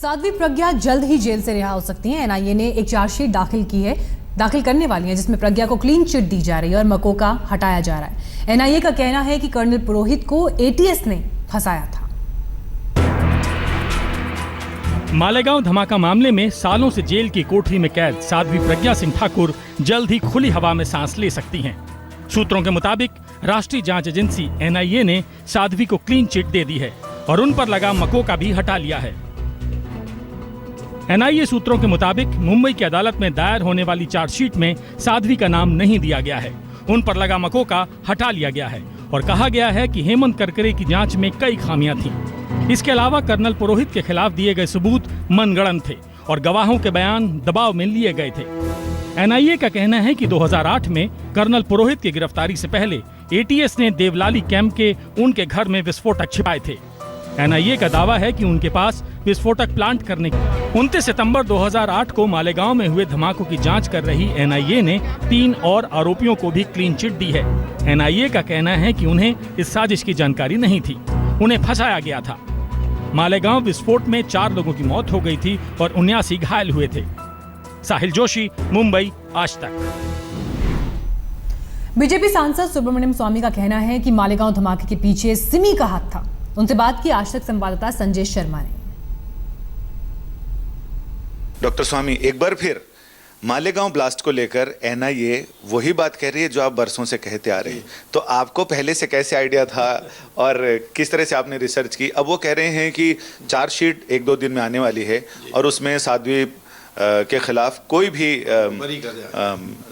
साध्वी प्रज्ञा जल्द ही जेल से रिहा हो सकती हैं। एनआईए ने एक चार्जशीट दाखिल करने वाली है, जिसमें प्रज्ञा को क्लीन चिट दी जा रही है और मकोका हटाया जा रहा है। एनआईए का कहना है कि कर्नल पुरोहित को एटीएस ने फंसाया था। मालेगांव धमाका मामले में सालों से जेल की कोठरी में कैद साध्वी प्रज्ञा सिंह ठाकुर जल्द ही खुली हवा में सांस ले सकती हैं। सूत्रों के मुताबिक राष्ट्रीय जांच एजेंसी एनआईए ने साध्वी को क्लीन चिट दे दी है और उन पर लगा मकोका भी हटा लिया है। एनआईए सूत्रों के मुताबिक मुंबई की अदालत में दायर होने वाली चार्जशीट में साध्वी का नाम नहीं दिया गया है। उन पर लगा मकोका हटा लिया गया है और कहा गया है कि हेमंत करकरे की जांच में कई खामियां थीं। इसके अलावा कर्नल पुरोहित के खिलाफ दिए गए सबूत मनगढ़ंत थे और गवाहों के बयान दबाव में लिए गए थे। एनआईए का कहना है कि 2008 में कर्नल पुरोहित की गिरफ्तारी से पहले एटीएस ने देवलाली कैंप के उनके घर में विस्फोटक छिपाए थे। एनआईए का दावा है कि उनके पास विस्फोटक प्लांट करने की 29 सितंबर 2008 को मालेगांव में हुए धमाकों की जांच कर रही एनआईए ने 3 और आरोपियों को भी क्लीन चिट दी है। एनआईए का कहना है कि उन्हें इस साजिश की जानकारी नहीं थी, उन्हें फंसाया गया था। मालेगांव विस्फोट में 4 लोगों की मौत हो गई थी और 79 घायल हुए थे। साहिल जोशी, मुंबई, आज तक। बीजेपी सांसद सुब्रमण्यम स्वामी का कहना है कि मालेगांव धमाके के पीछे सिमी का हाथ था। उनसे बात की आज तक संवाददाता संजय शर्मा ने। डॉक्टर स्वामी, एक बार फिर मालेगांव ब्लास्ट को लेकर एनआईए वही बात कह रही है जो आप बरसों से कहते आ रहे हैं, तो आपको पहले से कैसे आइडिया था और किस तरह से आपने रिसर्च की? अब वो कह रहे हैं कि चार्जशीट 1-2 दिन में आने वाली है और उसमें साध्वी के खिलाफ कोई भी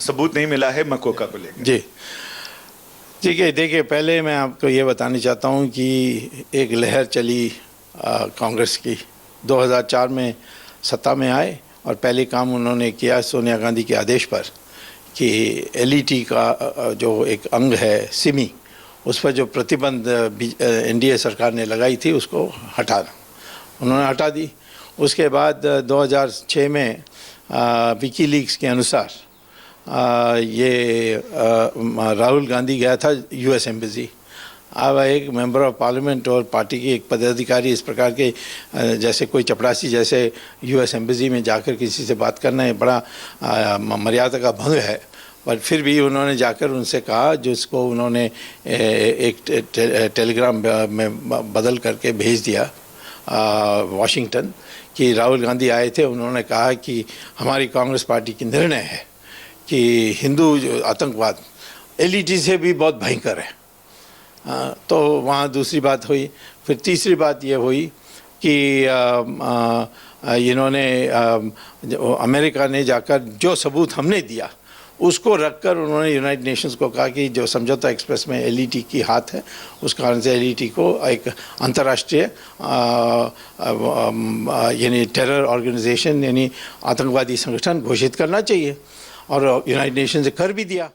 सबूत नहीं मिला है मकोका को लेकर। जी ठीक है, देखिए पहले मैं आपको ये बताना चाहता हूँ कि एक लहर चली कांग्रेस की। 2004 में सत्ता में आए और पहले काम उन्होंने किया सोनिया गांधी के आदेश पर कि एलईटी का जो एक अंग है सिमी, उस पर जो प्रतिबंध एनडीए सरकार ने लगाई थी उसको उन्होंने हटा दी। उसके बाद 2006 में विकीलीक्स के अनुसार ये राहुल गांधी गया था यूएस एम्बेसी। अब एक मेंबर ऑफ पार्लियामेंट और पार्टी की एक पदाधिकारी इस प्रकार के जैसे कोई चपरासी जैसे यूएस एम्बेसी में जाकर किसी से बात करना है बड़ा मर्यादा का भंग है। पर फिर भी उन्होंने जाकर उनसे कहा, जिसको उन्होंने एक टेलीग्राम में बदल करके भेज दिया वाशिंगटन, कि राहुल गांधी आए थे। उन्होंने कहा कि हमारी कांग्रेस पार्टी की निर्णय है कि हिंदू आतंकवाद एलईटी से भी बहुत भयंकर है। तो वहाँ दूसरी बात हुई। फिर तीसरी बात ये हुई कि इन्होंने अमेरिका ने जाकर जो सबूत हमने दिया उसको रखकर उन्होंने यूनाइटेड नेशंस को कहा कि जो समझौता एक्सप्रेस में एलईटी की हाथ है, उस कारण से एलईटी को एक अंतर्राष्ट्रीय यानी टेरर ऑर्गेनाइजेशन यानी आतंकवादी संगठन घोषित करना चाहिए और यूनाइटेड नेशन से कर भी दिया।